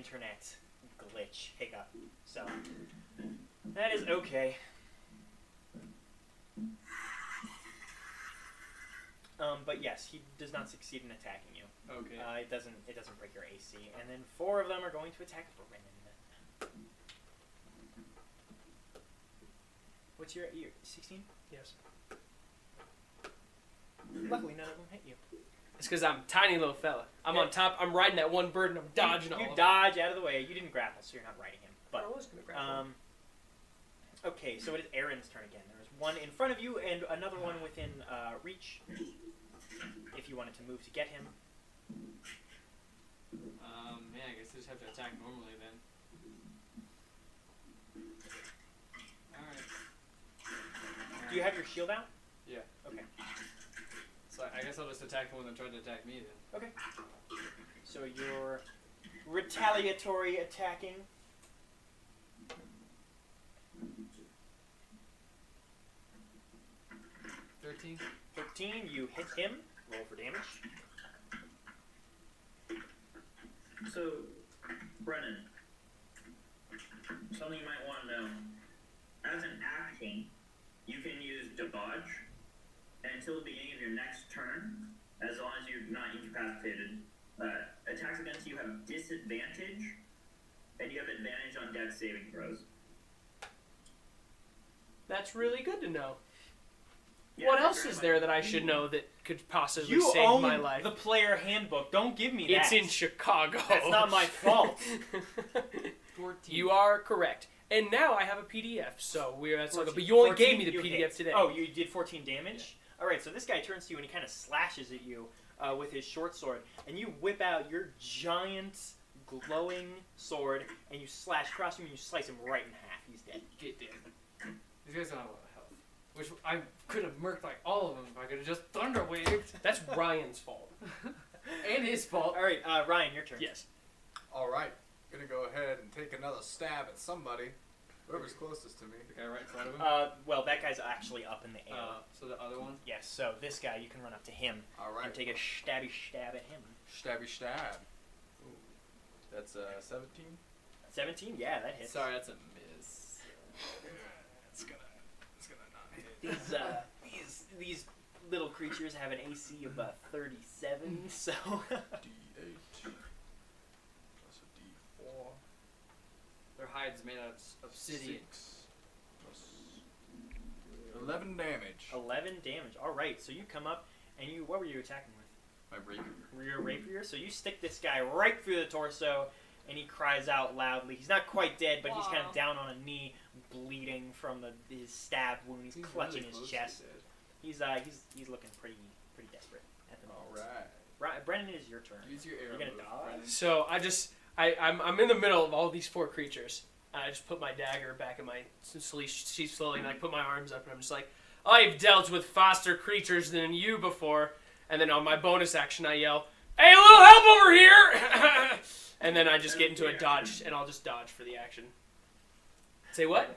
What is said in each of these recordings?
internet glitch hiccup. So that is okay. But yes, he does not succeed in attacking you. Okay. It doesn't break your AC, and then 4 of them are going to attack Brennan. What's your 16? Yes. Luckily, none of them hit you. It's because I'm a tiny little fella. I'm on top. I'm riding that one bird and I'm dodging all You of them. dodge out of the way. You didn't grapple, so you're not riding him. But I was going to grab him. okay, so it is Aaron's turn again. There is one in front of you and another one within reach. If you wanted to move to get him. Man, I guess I just have to attack normally then. Alright. Do you have your shield out? Yeah. Okay. So I guess I'll just attack the one that tried to attack me then. Okay. So you're retaliatory attacking. $13. 13, you hit him. Roll for damage. So, Brennan, something you might want to know. As an action, you can use dodge until the beginning of your next turn, as long as you're not incapacitated. Attacks against you have disadvantage, and you have advantage on dex saving throws. That's really good to know. Yeah, What that's else very is much- there that I should know that could possibly You save own my life? the player handbook. Don't give me It's that. in Chicago. That's not my fault. 14. You are correct. And now I have a PDF, so that's all good. 14 But you only 14 gave me the you PDF hit. today. Oh, you did 14 damage? All right, so this guy turns to you and he kind of slashes at you with his short sword. And you whip out your giant glowing sword and you slash across him and you slice him right in half. He's dead. Get dead. These guys don't have a lot of health. Which I could have murked like all of them if I could have just thunder waved. That's Ryan's fault. And his fault. All right, Ryan, your turn. Yes. All right, gonna go ahead and take another stab at somebody. Whoever's closest to me. The guy right in front of him. Well, that guy's actually up in the air. So the other one. Yes, so this guy, you can run up to him All right. and take a stabby stab at him. Stabby stab. Ooh. That's 17. 17? Yeah, that hits. Sorry, that's a miss. It's gonna not hit. These little creatures have an AC of 37, so... D8 plus a D4 Their hide's made out of obsidian. 6 plus 11 damage. 11 damage. Alright, so you come up, and what were you attacking with? My rapier. Were you a rapier? So you stick this guy right through the torso, and he cries out loudly. He's not quite dead, but he's kind of down on a knee, bleeding from his stab wound. He's clutching really his close chest. to dead. He's looking pretty desperate at the moment. All right. Brennan, it is your turn. Use your arrow. You're gonna move, dodge? Brennan. So I'm in the middle of all these 4 creatures. I just put my dagger back in my sleeve slowly, and I put my arms up, and I'm just like, I've dealt with faster creatures than you before. And then on my bonus action, I yell, hey, a little help over here! And then I just get into a dodge, and I'll just dodge for the action. Say what?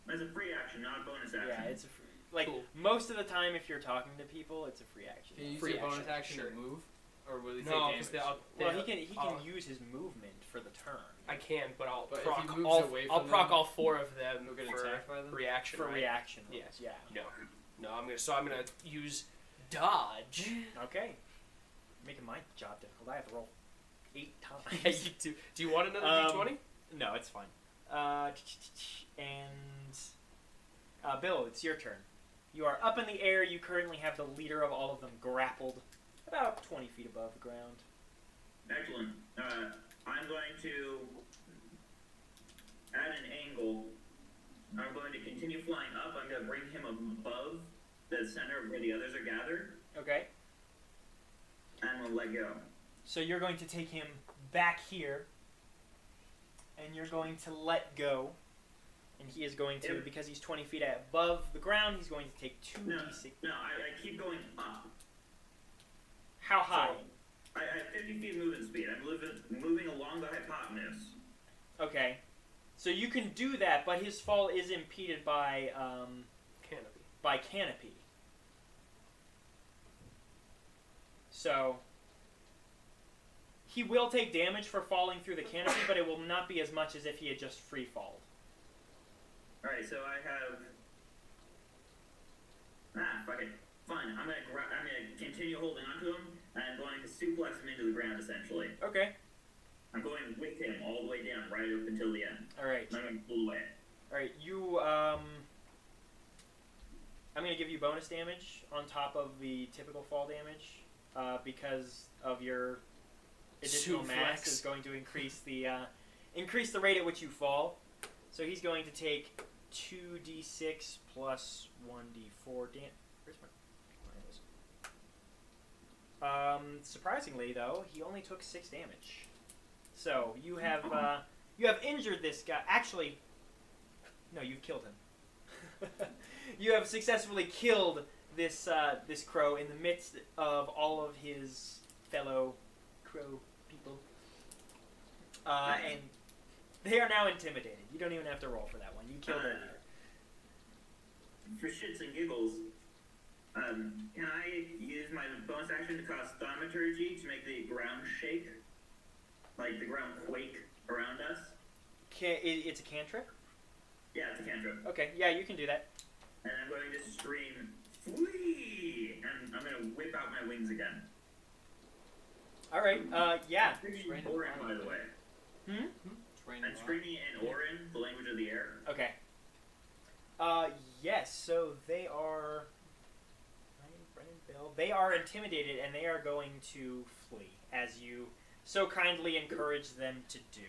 It's a free action, not a bonus action. Yeah, it's a Cool. most of the time if you're talking to people, it's a free action. Can you use Free your bonus action, action sure. to move? Or will he take No, damage? because Well, he can use his movement for the turn. I can, but I'll But if proc he moves all. away I'll from proc them, all 4 of them he'll get for attacked by them? reaction. For right? reaction. Yes. Yeah. No. I'm gonna use dodge. Okay. Making my job difficult. I have to roll 8 times. Yeah, you do. Do you want another d20? No, it's fine. And Bill, it's your turn. You are up in the air. You currently have the leader of all of them grappled, about 20 feet above the ground. Excellent. I'm going to, at an angle, I'm going to continue flying up. I'm going to bring him above the center of where the others are gathered. Okay. And we'll let go. So you're going to take him back here, and you're going to let go. And he is going to, because he's 20 feet above the ground, he's going to take 2d6. No, I keep going up. How high? So, I have 50 feet movement speed. I'm moving along the hypotenuse. Okay. So you can do that, but his fall is impeded by canopy. So He will take damage for falling through the canopy, but it will not be as much as if he had just free falled. Alright, so I have. Fuck it. Fine. I'm gonna continue holding onto him, and I'm going to suplex him into the ground. Essentially, Okay. I'm going with him all the way down, right up until the end. All right. And I'm going to pull away. All right. You I'm gonna give you bonus damage on top of the typical fall damage, because of your additional mass Suplex. is going to increase the rate at which you fall. So he's going to take 2d6 plus 1d4 damage. Where's my? Surprisingly though, he only took 6 damage. So you have injured this guy. Actually, no, you've killed him. You have successfully killed this crow in the midst of all of his fellow crow people, and they are now intimidated. You don't even have to roll for that one. You killed their leader. For shits and giggles, can I use my bonus action to cause thaumaturgy to make the ground shake? Like the ground quake around us? It's a cantrip? Yeah, it's a cantrip. Okay, yeah, you can do that. And I'm going to scream, "Flee!" And I'm going to whip out my wings again. Alright, yeah. I'm screaming Random Orin, by fire. the way. It's raining I'm screaming in Orin, the language of the air. Okay. Yes, so they are... Brennan, Bill, they are intimidated and they are going to flee, as you so kindly encourage them to do.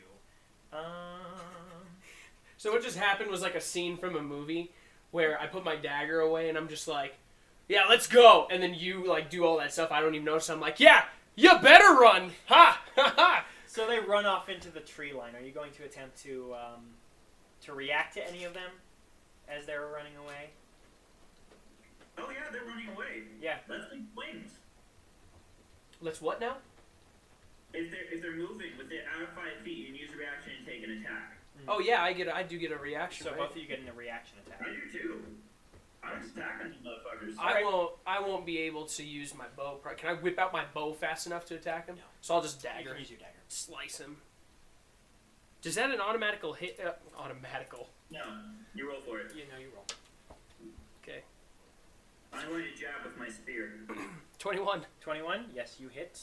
So what just happened was like a scene from a movie where I put my dagger away and I'm just like, yeah, let's go. And then you like do all that stuff. I don't even notice. I'm like, yeah, you better run. Ha! Ha ha! So they run off into the tree line. Are you going to attempt to react to any of them as they're running away? Oh yeah, they're running away. Yeah. Let's leave wings. Let's what now? If they're moving within out of 5 feet, you can use a reaction and take an attack. Oh yeah, I do get a reaction. So right? both of you get a reaction attack. I do too. I'm attacking these motherfuckers. I won't be able to use my bow. Can I whip out my bow fast enough to attack him? No. So I'll just You dagger, can use your dagger. slice him. Does that an automatical hit? Automatical. No, you roll for it. You know you roll. Okay. I'm going to jab with my spear. 21. 21. Yes, you hit.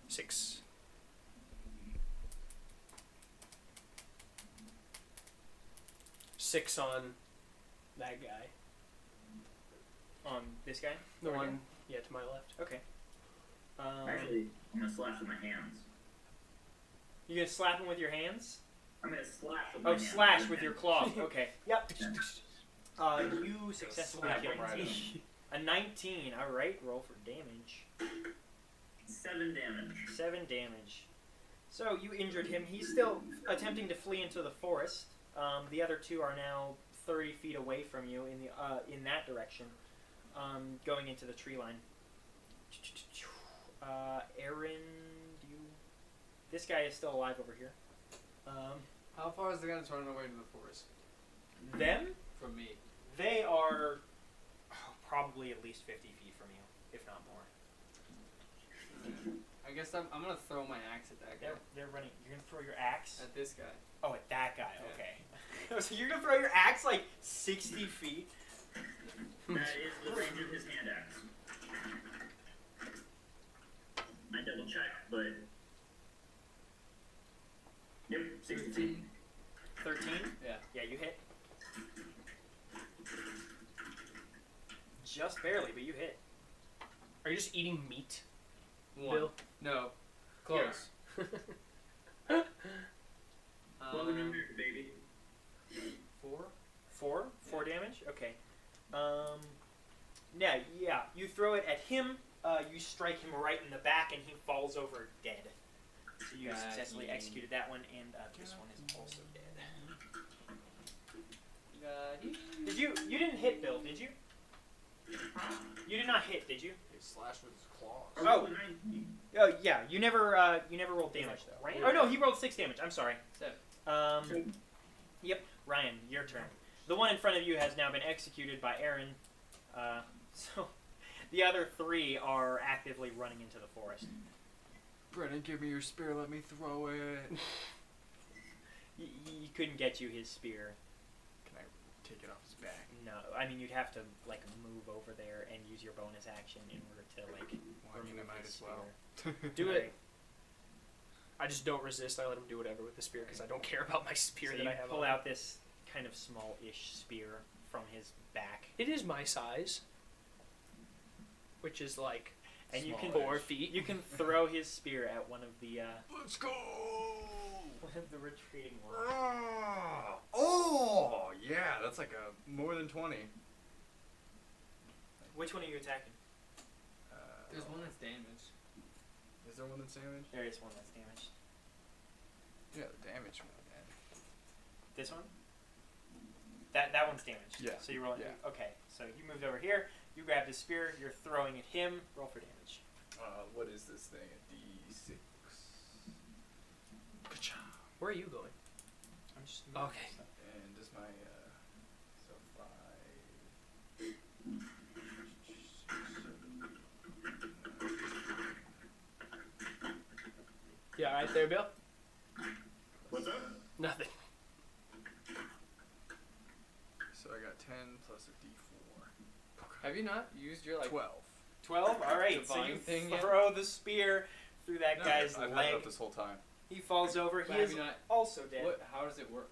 6. Six on that guy. On this guy. The Over one, yeah, to my left. Okay. Actually, I'm gonna slash with my hands. You gonna slap him with your hands? I'm gonna slash with my Oh, hands. slash with your claws. Okay. Yep. Yeah. You successfully Smack killed him right him. A 19. All right. Roll for damage. 7 damage. 7 damage. So you injured him. He's still attempting to flee into the forest. The other two are now 30 feet away from you in that direction, going into the tree line. Aaron, this guy is still alive over here. How far is the guy that's running away into the forest Them, from me? they are probably at least 50 feet from you, if not more. I guess I'm gonna throw my axe at that guy. They're running. You're gonna throw your axe. At this guy. Oh, at that guy. Yeah. Okay. So you're gonna throw your axe like 60 feet. That is the range of his hand axe. I double check, but. Yep, 60 feet. 13. Yeah. Yeah, you hit. Just barely, but you hit. Are you just eating meat, One. Bill? No. Close. Well, remember, baby. 4? 4 damage. Okay. Yeah. You throw it at him. You strike him right in the back, and he falls over dead. So you Got successfully him. executed that one, and this one is also dead. Did you? You didn't hit Bill, did you? You did not hit, did you? He slashed with his claws. I Oh. rolled a 19. Oh yeah. You never rolled damage though. Ryan. Oh no, he rolled 6 damage. I'm sorry. 7. Yep. Ryan, your turn. The one in front of you has now been executed by Aaron. So the other 3 are actively running into the forest. Brennan, give me your spear. Let me throw it. He couldn't get you his spear. Can I take it off his back? No, I mean you'd have to like move over there and use your bonus action in order to like. Well, I mean, I remove might his as well. spear. Do Alright. it. I just don't resist. I let him do whatever with the spear because I don't care about my spear So that you I have. pull on. out this kind of small-ish spear from his back, It is my size, which is like and you can 4 feet. you can throw his spear at one of the Let's go. one of the retreating ones. Oh, yeah, that's like a more than 20. Which one are you attacking? There's one that's damaged. Is there one that's damaged? There is one that's damaged. Yeah, the damage one. Man. This one? That one's damaged. Yeah. So you roll. Yeah. Okay. So you moved over here. You grabbed his spear. You're throwing at him. Roll for damage. What is this thing? A D6. Ka-chow. Where are you going? I'm just. Okay. And does my so 5. Yeah, right there, Bill. What's up? Nothing. So I got 10 plus a D4. Have you not used your like 12. 12. All right. So Divine you thing yet? throw the spear through that No, guy's I've had it leg. up this whole time. He falls over. But He have is you not? also dead. What? How does it work?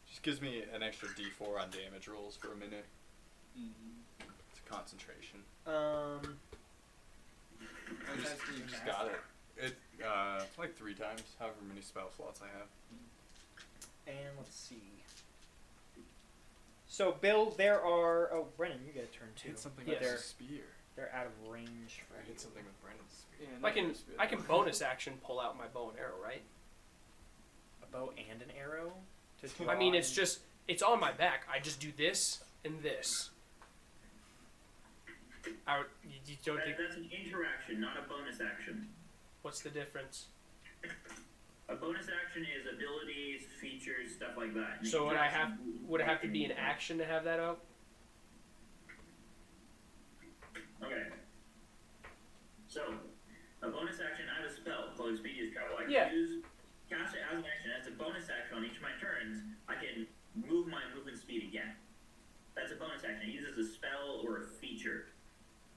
Just gives me an extra D4 on damage rolls for a minute. Mm-hmm. It's concentration. You Just got it. It like 3 times, however many spell slots I have. And let's see. So Bill, there are. Oh, Brennan, you get a turn too. Hit something Yeah, with they're a spear. they're out of range for I you. hit something with Brennan's spear. Yeah, I can bonus action pull out my bow and arrow, right? A bow and an arrow. To I mean, draw it's and- just it's on my back. I just do this and this. You don't think That's an interaction, not a bonus action. what's the difference? A bonus action is abilities, features, stuff like that. An So would interaction- it have to be an action to have that up? Okay. So, a bonus action, I have a spell called Expeditious Travel. I can Yeah. cast it as an action. As a bonus action on each of my turns, I can move my movement speed again. That's a bonus action. It uses a spell or a feature.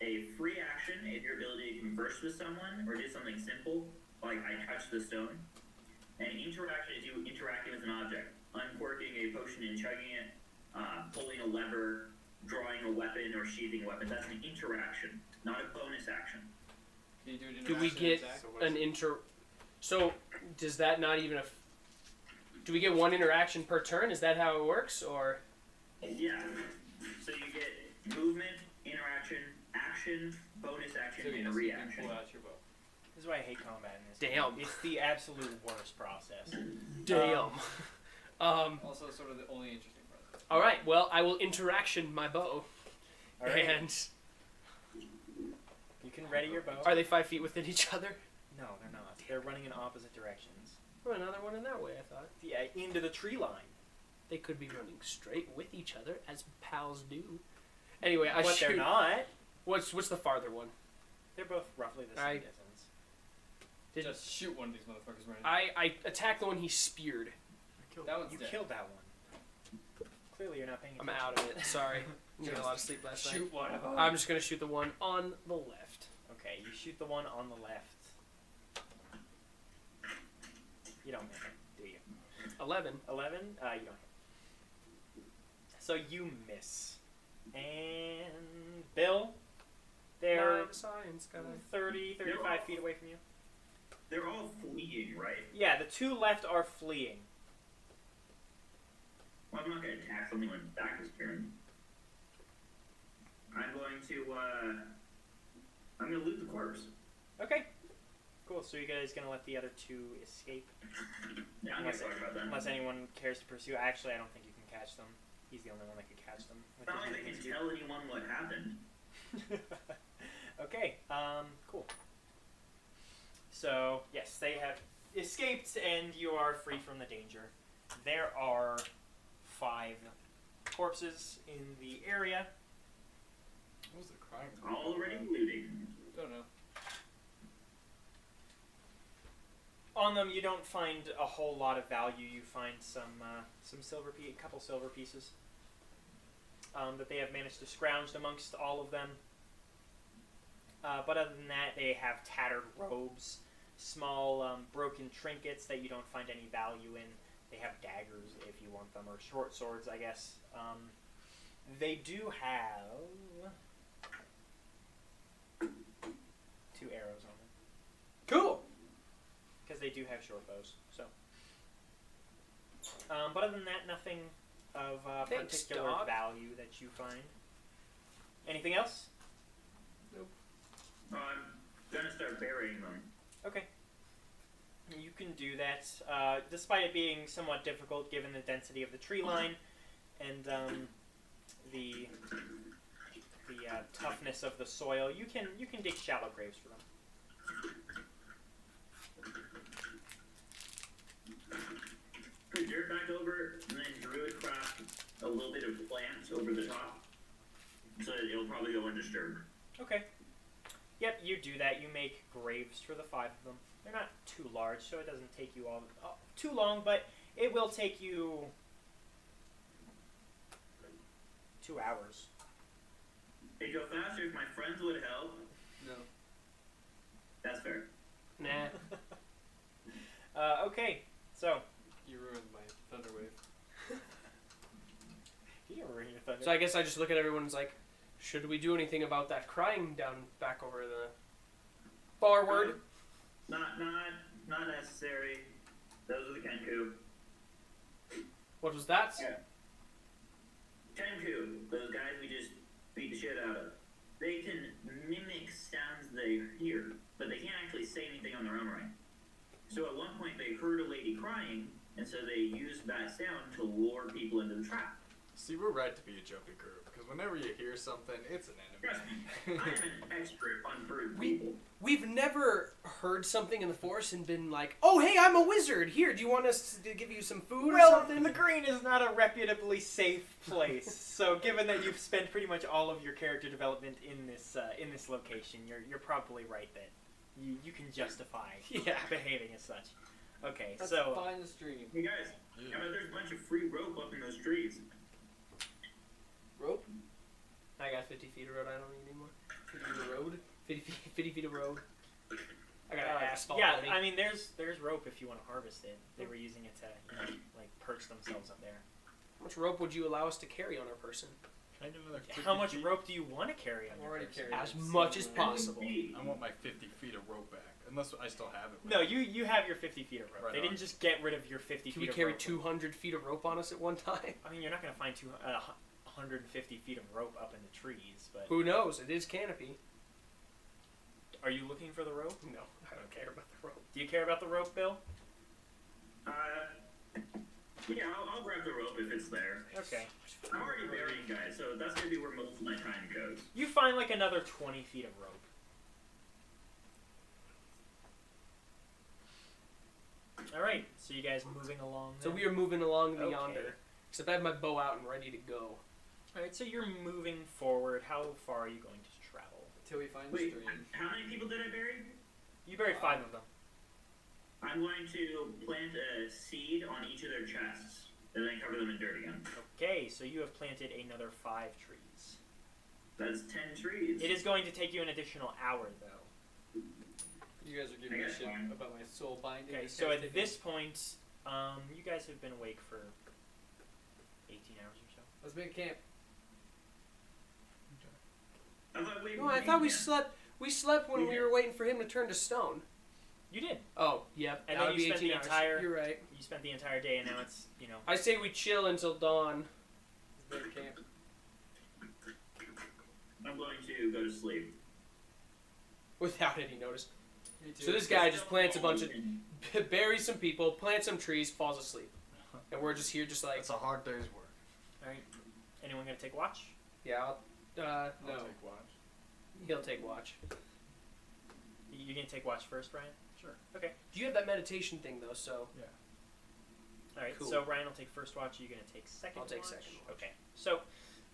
A free action is your ability to converse with someone or do something simple, like I touch the stone. And interaction is you interacting with an object, uncorking a potion and chugging it, pulling a lever, drawing a weapon or sheathing a weapon. That's an interaction, not a bonus action. Can you do an Do we interaction get attack? So what's an inter? So does that not even? Do we get one interaction per turn? Is that how it works, or? Yeah. So you get movement, interaction, action, bonus action, So yes, and you can reaction. pull out your bow. This is why I hate combat in this. Damn. Game. It's the absolute worst process. Damn. Also, sort of the only interesting part. All right. Well, I will interaction my bow, All right. and You can ready your bow. are they 5 feet within each other? No, they're not. They're running in opposite directions. Well, another one in that way. I thought Yeah, into the tree line. they could be running straight with each other as pals do. Anyway, I But shoot. they're not. What's the farther one? They're both roughly the same I- distance. Did Just shoot one of these motherfuckers right I attack the one he speared. That one's You dead. killed that one. Clearly, you're not paying I'm attention. out of it. Sorry. I'm getting a lot of sleep last night. Shoot one of them. I'm just gonna shoot the one on the left. Okay, you shoot the one on the left. You don't miss it, do you? 11. 11? You don't hit. So you miss. And Bill, they're Nine science guy. 30, 35 feet away from you. They're all fleeing, right? Yeah, the two left are fleeing. Well, I'm not going to attack something when back is turned. I'm going to loot the corpse. Okay. Cool, so you guys gonna let the other two escape? Yeah, I'm going to talk about that. Unless anyone cares to pursue. Actually, I don't think you can catch them. He's the only one that could catch them. It's not like they can tell anyone what happened. Okay, cool. So, yes, they have escaped and you are free from the danger. There are 5 corpses in the area. What was the crying? Already looting. Don't know. On them, you don't find a whole lot of value. You find some a couple silver pieces that they have managed to scrounge amongst all of them. But other than that, they have tattered robes, small broken trinkets that you don't find any value in. They have daggers if you want them, or short swords, I guess. They do have 2 arrows on them. Cool. Because they do have short bows. So, but other than that, nothing of Thanks, particular dog. value that you find. Anything else? I'm gonna start burying them. Okay. You can do that, despite it being somewhat difficult given the density of the tree line and the toughness of the soil. You can dig shallow graves for them. Put dirt back over, and then druid craft a little bit of plants over the top, so that it'll probably go undisturbed. Okay. Yep, you do that. You make graves for the 5 of them. They're not too large, so it doesn't take you all too long, but it will take you 2 hours. It'd go faster if my friends would help. No. That's fair. Nah. Okay, so You ruined my thunder wave. you didn't ruin your thunder. So I guess I just look at everyone and is like, should we do anything about that crying down back over the forward? Not necessary. Those are the Kenku. What was that? Yeah. Kenku, those guys we just beat the shit out of. They can mimic sounds they hear, but they can't actually say anything on their own right. So at one point they heard a lady crying, and so they used that sound to lure people into the trap. See, we're right to be a jumpy group, because whenever you hear something, it's an Trust me, enemy. I'm an expert on bird We- people. We've never heard something in the forest and been like, oh, hey, I'm a wizard. Here, do you want us to give you some food or Well, something? the green is not a reputably safe place. So, given that you've spent pretty much all of your character development in this location, you're probably right that you can justify Yeah. behaving as such. Okay, Let's so find the stream. Hey guys, Yeah. there's a bunch of free rope up in those trees. Rope? I got 50 feet of road I don't need anymore. To do the road? 50 feet of road. I got asphalt yeah, already. I mean, there's rope if you want to harvest it. They were using it to like perch themselves up there. How much rope would you allow us to carry on our person? Can I get another 50 How much feet? rope do you want to carry on I'm your already person? carrying As it, much so- as possible. I want my 50 feet of rope back. Unless I still have it. with No, me. you have your 50 feet of rope. Right They on. didn't just get rid of your 50 Can feet we of carry rope. 200 feet of rope on us at one time? I mean, you're not going to find 150 feet of rope up in the trees, but Who knows? It is canopy. are you looking for the rope? No, I don't care about the rope. Do you care about the rope, Bill? Yeah, I'll grab the rope if it's there. Okay. I'm already burying guys, so that's gonna be where most of my time goes. You find like another 20 feet of rope. All right, so you guys moving along. So then? we are moving along the Okay. yonder. Except I have my bow out and ready to go. All right, so you're moving forward. How far are you going to travel? Till we find the Wait, stream. how many people did I bury? You buried 5 of them. I'm going to plant a seed on each of their chests, and then cover them in dirt again. Okay, so you have planted another 5 trees. That's 10 trees. It is going to take you an additional hour, though. You guys are giving me I got shit one. about my soul binding. Okay, This so guy's at taking- this point, you guys have been awake for 18 hours or so. Let's make camp. I thought we No, I thought we slept. We slept when we were waiting for him to turn to stone. You did. Oh, yep. And that then would you be spent 18 the hours. entire- You're right. You spent the entire day, and now it's I say we chill until dawn. Let's make camp. I'm going to go to sleep. Without any notice. Me too. So this guy just plants a bunch of, buries some people, plants some trees, falls asleep, and we're just here, just like, That's a hard day's work. all right. Anyone gonna take watch? yeah, No. I'll take watch. he'll take watch. You gonna take watch first, Ryan? Sure. Okay. You have that meditation thing though, so All right. Cool. So Ryan will take first watch. You're gonna take second. I'll take watch? second watch. Okay. So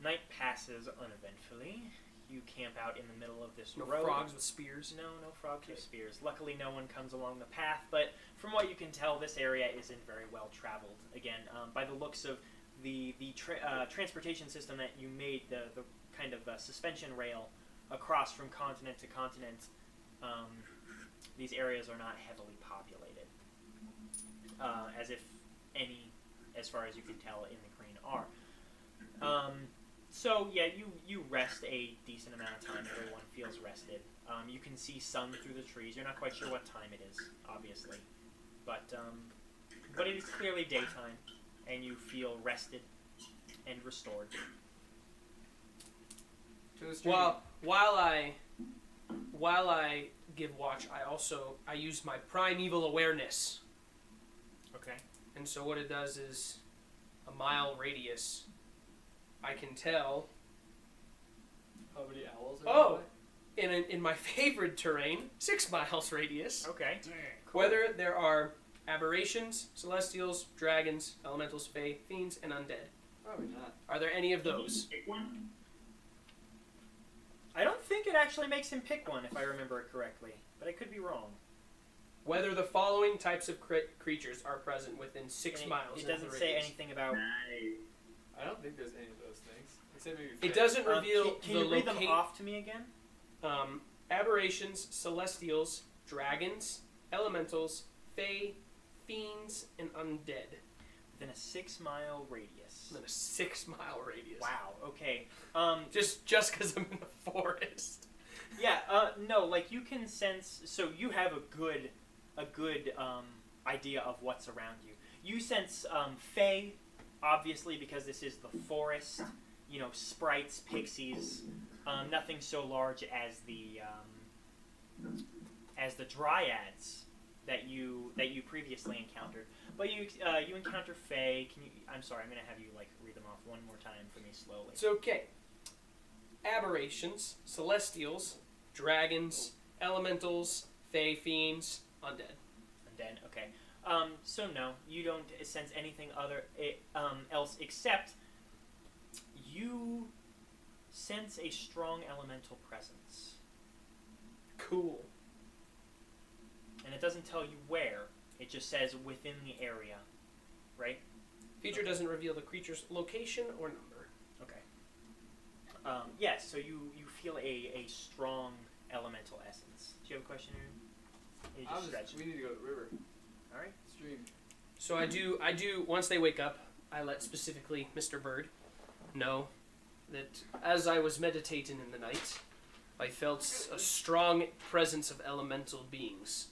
night passes uneventfully. You camp out in the middle of this No road. frogs with spears. No frogs or spears. Luckily, no one comes along the path. But from what you can tell, this area isn't very well traveled. Again, by the looks of the transportation system that you made, the kind of suspension rail across from continent to continent, these areas are not heavily populated, as if any, as far as you can tell, in the green are. So yeah, you rest a decent amount of time. Everyone feels rested. You can see sun through the trees. You're not quite sure what time it is, obviously, but it is clearly daytime, and you feel rested and restored. To the stream. While I give watch, I use my primeval awareness, Okay. and so what it does is a mile radius. I can tell How many owls are Oh! in my favorite terrain, 6 miles radius, Okay. Dang. whether there are aberrations, celestials, dragons, elementals, fae, fiends, and undead. Probably not. Are there any of those? Pick one. I don't think it actually makes him pick one, if I remember it correctly, but I could be wrong. Whether the following types of creatures are present within 6 And miles It of doesn't the say radius. anything about. Nice. I don't think there's any of those things. Except maybe It fae. doesn't reveal Can the you read them locate- off to me again? aberrations, celestials, dragons, elementals, fae, fiends, and undead. Within a 6-mile radius. Within a 6 mile radius. Wow. Okay. Just because I'm in the forest. Yeah. No. Like you can sense. So you have a good idea of what's around you. You sense fae, obviously, because this is the forest. You know, sprites, pixies. Nothing so large as the dryads that you previously encountered. But you encounter fae. I'm sorry. I'm gonna have you like read them off one more time for me slowly. It's okay. Aberrations, celestials, dragons, elementals, fae, fiends, undead. And then, okay. So no, you don't sense anything else except you sense a strong elemental presence. Cool. And it doesn't tell you where, it just says within the area, right? Feature doesn't reveal the creature's location or number. Okay. Yes, so you feel a strong elemental essence. Do you have a question, Aaron? You just stretch. We need to go to the river. Alright. Stream. So I do, once they wake up, I let specifically Mr. Bird know that as I was meditating in the night, I felt a strong presence of elemental beings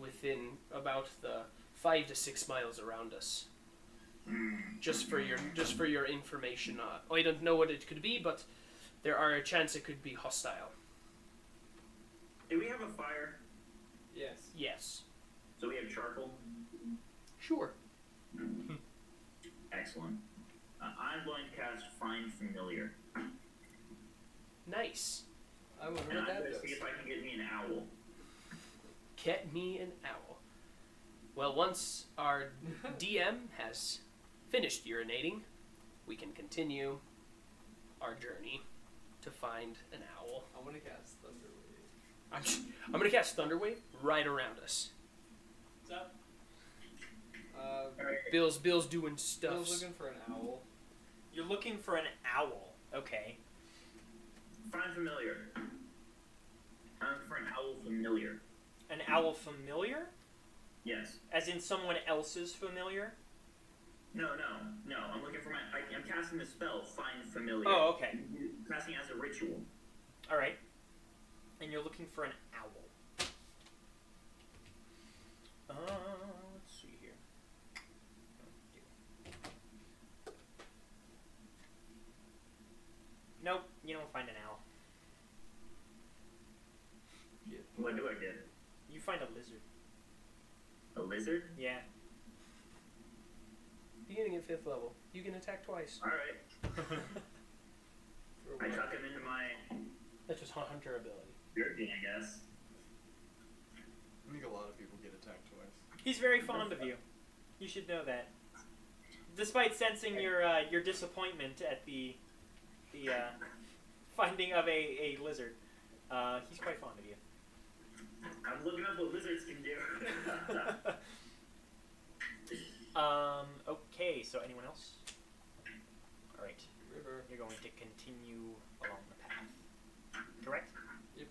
within about the 5 to 6 miles around us. Just for your information, I don't know what it could be, but there are a chance it could be hostile. Do we have a fire? Yes. Yes. So we have charcoal? Sure. Excellent. I'm going to cast Find Familiar. Nice. I wonder And what I'm that going to does. see if I can get me an owl. Get me an owl. Well, once our DM has finished urinating, we can continue our journey to find an owl. I want to cast Thunderwave. I'm gonna cast Thunderwave right around us. What's up? Bill's doing stuff. Bill's looking for an owl. You're looking for an owl. Okay. Find Familiar. I'm looking for an owl familiar. An owl familiar? Yes. As in someone else's familiar? No. I'm looking for I'm casting the spell Find Familiar. Oh, okay. I'm casting it as a ritual. Alright. And you're looking for an owl. Let's see here. Nope, you don't find an owl. What do I get? You find a lizard. A lizard? Yeah. Beginning at 5th level, you can attack twice. Alright. For I what? tuck him into my That's just hunter ability. jerky, I guess. I think a lot of people get attacked twice. He's very fond of you. You should know that. Despite sensing your disappointment at the finding of a lizard. He's quite fond of you. I'm looking up what lizards can do. Okay, so anyone else? Alright, River. you're going to continue along the path. Correct? Yep.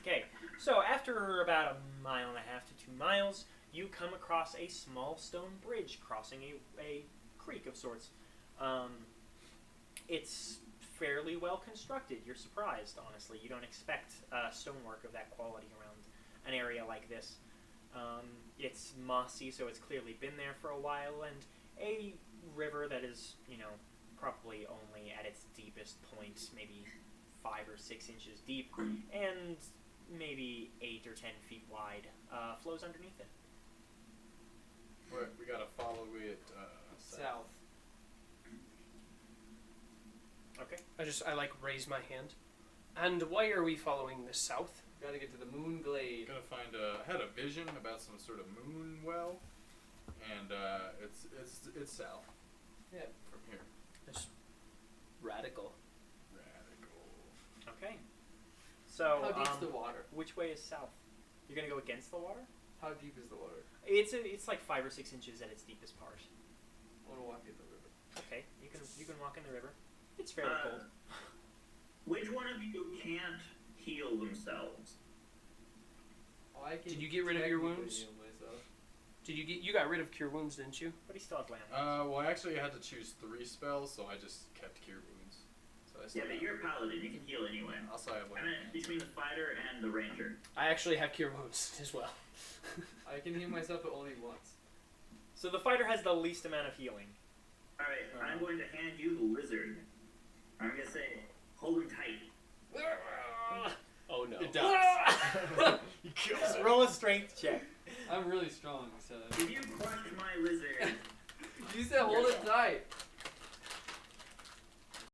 Okay, so after about 1.5 to 2 miles, you come across a small stone bridge crossing a creek of sorts. It's fairly well constructed. You're surprised, honestly. You don't expect stonework of that quality around an area like this. It's mossy, so it's clearly been there for a while, and a river that is, probably only at its deepest point, maybe 5 or 6 inches deep, and maybe 8 or 10 feet wide, flows underneath it. We gotta follow it South. Okay. I like raise my hand. And why are we following the south? Gotta get to the Moon Glade. Gonna find I had a vision about some sort of moon well, and it's south. Yeah. From here. It's radical. Radical. Okay. So, How deep's the water? which way is south? You're gonna go against the water? How deep is the water? It's like 5 or 6 inches at its deepest part. I wanna walk in the river. Okay, you can walk in the river. It's fairly cold. Which one of you can't heal themselves? Oh, I can Did you get rid of your technically wounds? heal myself. You got rid of cure wounds, didn't you? But he still has land. Well, I actually had to choose 3 spells, so I just kept cure wounds. So I Yeah, still but have- you're a paladin. You can heal anyway. Also, I have I land. meant between the fighter and the ranger. I actually have cure wounds as well. I can heal myself, but only once. So the fighter has the least amount of healing. Alright, I'm going to hand you the lizard. I'm going to say, hold him tight. Oh no. It does. He kills it. Roll a strength check. I'm really strong, so. If you crush my lizard, You said hold it tight.